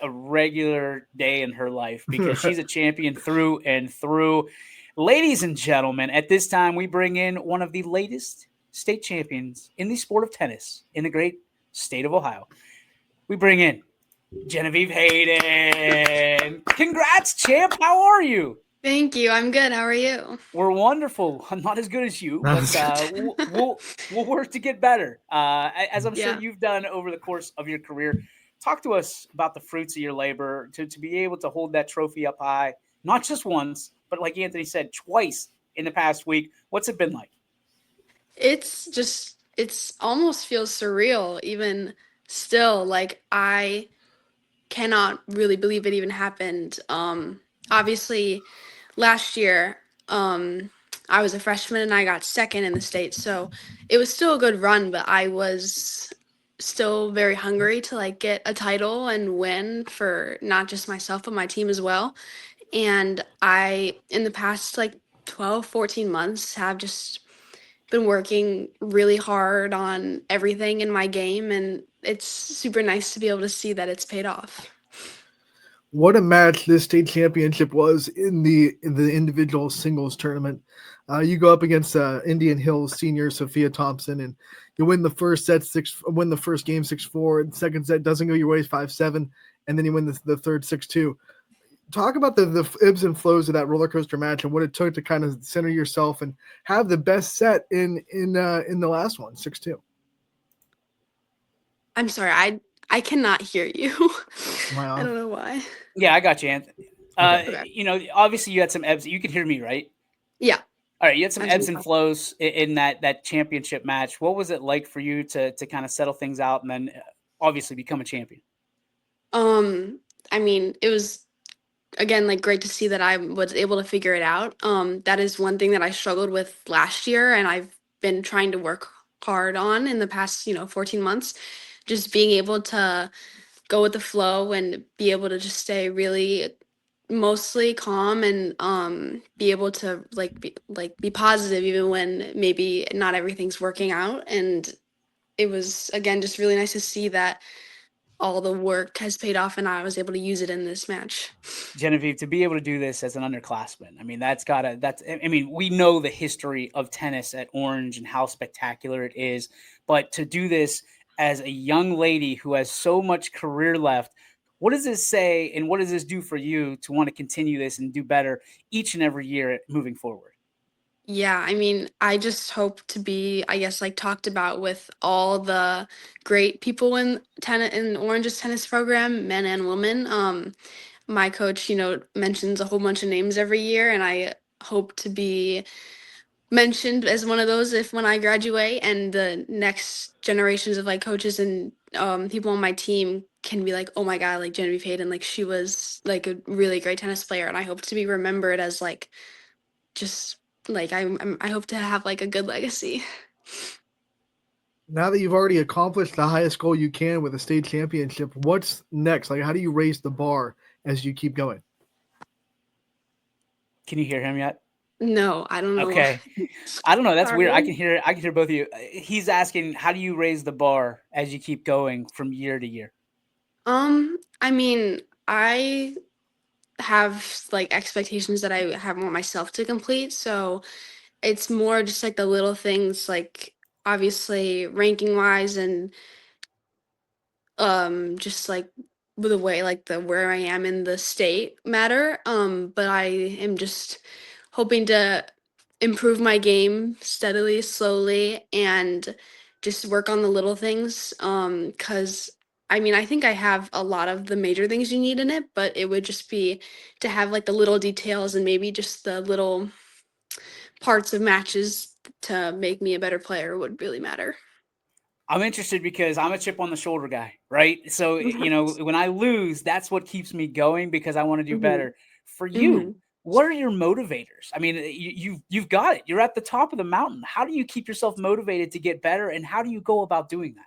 a regular day in her life because she's a champion through and through. Ladies and gentlemen, at this time, we bring in one of the latest state champions in the sport of tennis in the great state of Ohio. We bring in Genevieve Hayden. Congrats, champ. How are you? Thank you. I'm good. How are you? We're wonderful. I'm not as good as you, That but was good. we'll work to get better. As I'm sure Yeah. you've done over the course of your career. Talk to us about the fruits of your labor to be able to hold that trophy up high, not just once, but like Anthony said, twice in the past week. What's it been like? It's almost feels surreal even still. Like I cannot really believe it even happened. Obviously last year, I was a freshman and I got second in the state. So it was still a good run, but I was still very hungry to like get a title and win for not just myself but my team as well. And I, in the past like 12, 14 months, have just been working really hard on everything in my game. And it's super nice to be able to see that it's paid off. What a match this state championship was in the individual singles tournament. You go up against Indian Hills senior Sophia Thompson, and you win the first set win the first game 6-4. And the second set doesn't go your way 5-7, and then you win the third 6-2. Talk about the ebbs and flows of that roller coaster match and what it took to kind of center yourself and have the best set in the last one 6-2. I'm sorry, I cannot hear you. Am I I on? don't know why. Yeah, I got you, Anthony. Okay. Okay. Obviously you had some ebbs. You can hear me, right? Yeah. All right, you had some That's ebbs and flows in that championship match. What was it like for you to kind of settle things out and then obviously become a champion? um I mean, it was again like great to see that I was able to figure it out. That is one thing that I struggled with last year and I've been trying to work hard on in the past, 14 months. Just being able to go with the flow and be able to just stay really mostly calm and be able to be positive even when maybe not everything's working out. And it was again just really nice to see that all the work has paid off and I was able to use it in this match. Genevieve, to be able to do this as an underclassman, I mean, I mean, we know the history of tennis at Orange and how spectacular it is, but to do this as a young lady who has so much career left, what does this say and what does this do for you to want to continue this and do better each and every year moving forward? Yeah, I mean, I just hope to be, I guess, like talked about with all the great people in Orange's tennis program, men and women. My coach, mentions a whole bunch of names every year, and I hope to be mentioned as one of those if when I graduate, and the next generations of like coaches and people on my team can be like, oh my God, like Genevieve Hayden, like she was like a really great tennis player, and I hope to be remembered as like just like I hope to have like a good legacy. Now that you've already accomplished the highest goal you can with a state championship, what's next? Like, how do you raise the bar as you keep going? Can you hear him yet? No, I don't know. Okay. I don't know. That's weird. I Sorry. can hear. I can hear both of you. He's asking, how do you raise the bar as you keep going from year to year? I mean, I have like expectations that I have want myself to complete, so it's more just like the little things, like obviously ranking wise and just like with the way like the where I am in the state matter. But I am just hoping to improve my game steadily, slowly, and just work on the little things. Cause I mean, I think I have a lot of the major things you need in it, but it would just be to have like the little details and maybe just the little parts of matches to make me a better player would really matter. I'm interested because I'm a chip on the shoulder guy, right? So, when I lose, that's what keeps me going because I want to do Hmm. better. For you, Hmm. what are your motivators? I mean, you've got it. You're at the top of the mountain. How do you keep yourself motivated to get better, and how do you go about doing that?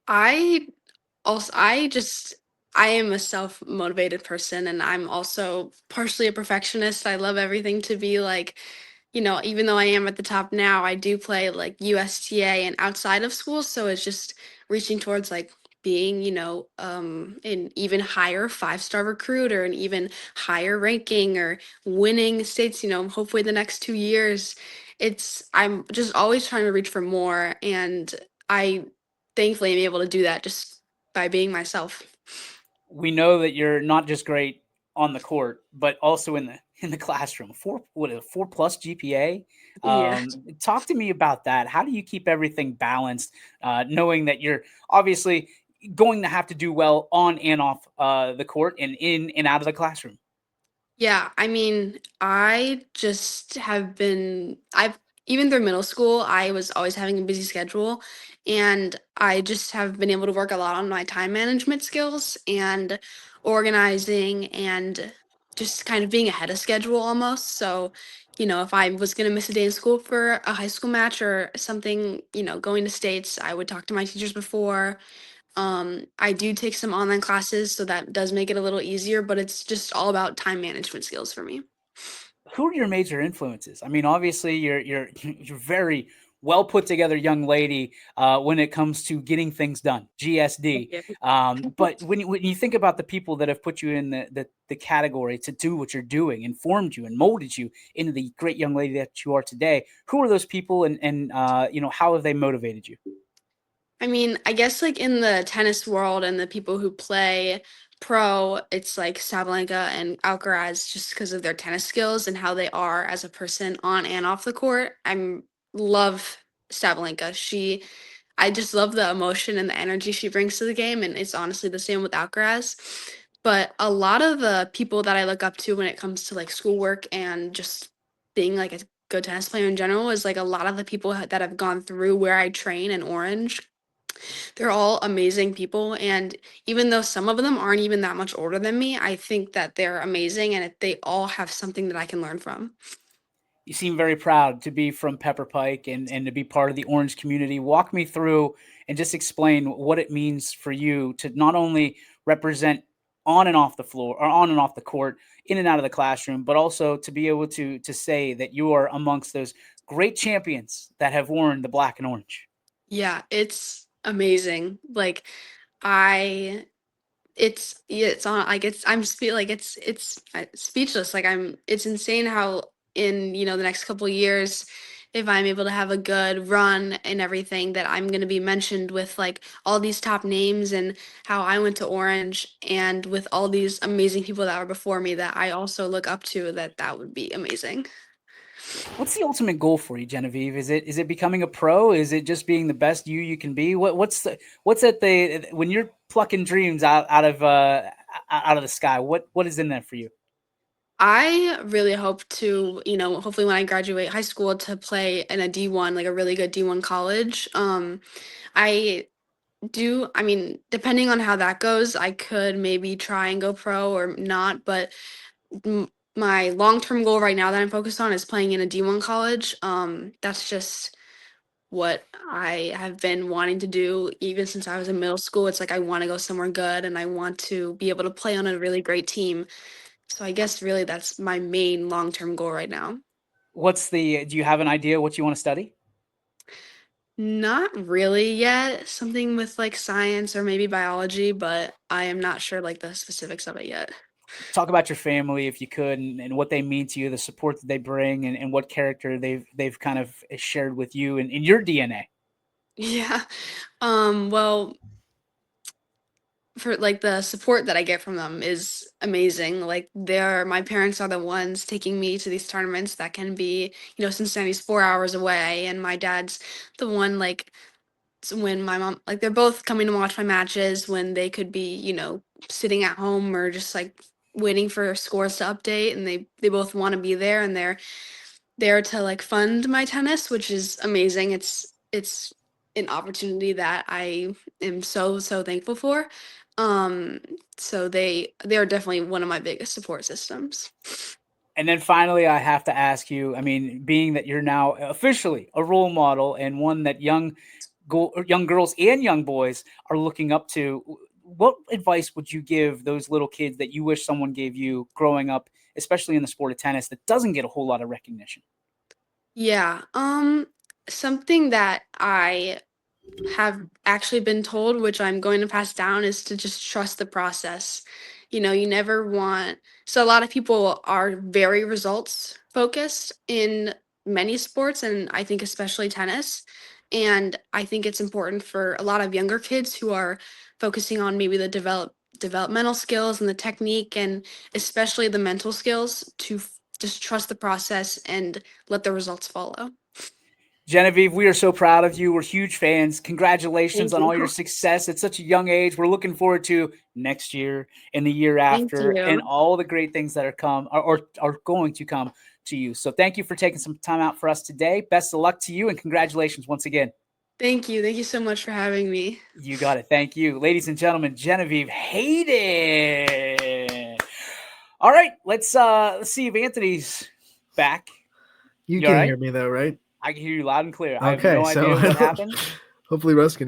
I also I am a self-motivated person and I'm also partially a perfectionist. I love everything to be like, even though I am at the top now, I do play like USTA and outside of school, so it's just reaching towards like being, an even higher 5-star recruit or an even higher ranking or winning states, hopefully the next 2 years. I'm just always trying to reach for more. And I thankfully am able to do that just by being myself. We know that you're not just great on the court, but also in the classroom. What a 4+ GPA. Yeah. Talk to me about that. How do you keep everything balanced, knowing that you're obviously going to have to do well on and off the court and in and out of the classroom? Yeah, I mean, I just have been, I've, even through middle school, I was always having a busy schedule. And I just have been able to work a lot on my time management skills and organizing and just kind of being ahead of schedule almost. So, if I was going to miss a day in school for a high school match or something, going to states, I would talk to my teachers before. I do take some online classes, so that does make it a little easier, but it's just all about time management skills for me. Who are your major influences? I mean, obviously you're you're very well put together young lady when it comes to getting things done. GSD. Yeah. But when you think about the people that have put you in the category to do what you're doing, informed you and molded you into the great young lady that you are today, who are those people and how have they motivated you? I mean, I guess like in the tennis world and the people who play pro, it's like Sabalenka and Alcaraz just because of their tennis skills and how they are as a person on and off the court. I love Sabalenka. I just love the emotion and the energy she brings to the game, and it's honestly the same with Alcaraz. But a lot of the people that I look up to when it comes to like schoolwork and just being like a good tennis player in general is like a lot of the people that have gone through where I train in Orange. They're all amazing people, and even though some of them aren't even that much older than me, I think that they're amazing and they all have something that I can learn from. You seem very proud to be from Pepper Pike and to be part of the Orange community. Walk me through and just explain what it means for you to not only represent on and off the floor or on and off the court, in and out of the classroom, but also to be able to say that you are amongst those great champions that have worn the black and orange. Yeah, it's amazing. Like I it's on like it's speechless. Like it's insane how in, the next couple years if I'm able to have a good run and everything that I'm going to be mentioned with like all these top names and how I went to Orange and with all these amazing people that were before me that I also look up to that would be amazing. What's the ultimate goal for you, Genevieve? Is it becoming a pro? Is it just being the best you can be? What's at the when you're plucking dreams out of the sky? What is in that for you? I really hope to, hopefully when I graduate high school to play in a D1, like a really good D1 college. I I mean, depending on how that goes, I could maybe try and go pro or not, but my long-term goal right now that I'm focused on is playing in a D1 college. That's just what I have been wanting to do even since I was in middle school. It's like I want to go somewhere good and I want to be able to play on a really great team. So I guess really that's my main long-term goal right now. Do you have an idea what you want to study? Not really yet. Something with like science or maybe biology, but I am not sure like the specifics of it yet. Talk about your family if you could and what they mean to you, the support that they bring and what character they've kind of shared with you and in your DNA. Yeah. Well, for like the support that I get from them is amazing. Like my parents are the ones taking me to these tournaments that can be, Cincinnati's 4 hours away, and my dad's the one like when my mom like they're both coming to watch my matches when they could be, sitting at home or just like waiting for scores to update, and they both want to be there and they're there to like fund my tennis, which is amazing. It's an opportunity that I am so thankful for. Um, so they are definitely one of my biggest support systems. And then finally, I have to ask you. I mean, being that you're now officially a role model and one that young girls and young boys are looking up to, what advice would you give those little kids that you wish someone gave you growing up, especially in the sport of tennis that doesn't get a whole lot of recognition? Yeah. Something that I have actually been told, which I'm going to pass down, is to just trust the process. You know, you never want, so a lot of people are very results focused in many sports, and I think especially tennis. And I think it's important for a lot of younger kids who are focusing on maybe the developmental skills and the technique, and especially the mental skills, to just trust the process and let the results follow. Genevieve, we are so proud of you. We're huge fans. Congratulations Thank on all you. your success at such a young age. We're looking forward to next year and the year Thank after and you. all the great things that are going to come to you. So thank you for taking some time out for us today. Best of luck to you and congratulations once again. Thank you. Thank you so much for having me. You got it. Thank you. Ladies and gentlemen, Genevieve Hayden. All right, let's see if Anthony's back. You You all can right? hear me though, right? I can hear you loud and clear. I have Okay, no so idea what happened. hopefully Russ can hear me.